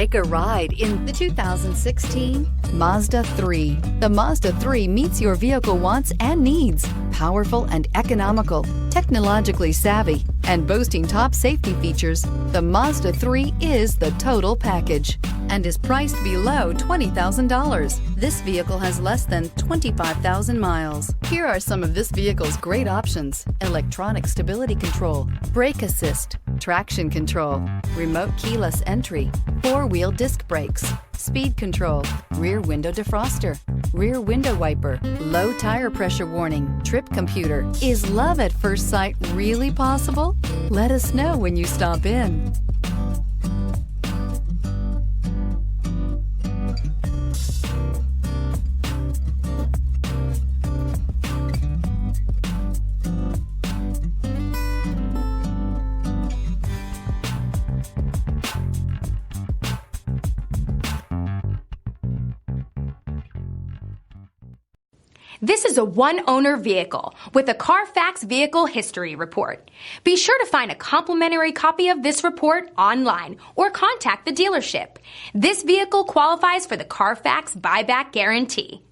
Take a ride in the 2016 Mazda 3. The Mazda 3 meets your vehicle wants and needs. Powerful and economical, technologically savvy, and boasting top safety features, the Mazda 3 is the total package and is priced below $20,000. This vehicle has less than 25,000 miles. Here are some of this vehicle's great options: electronic stability control, brake assist, traction control, remote keyless entry, four-wheel disc brakes, speed control, rear window defroster, rear window wiper, low tire pressure warning, trip computer. Is love at first sight really possible? Let us know when you stop in. This is a one-owner vehicle with a Carfax Vehicle History Report. Be sure to find a complimentary copy of this report online or contact the dealership. This vehicle qualifies for the Carfax Buyback Guarantee.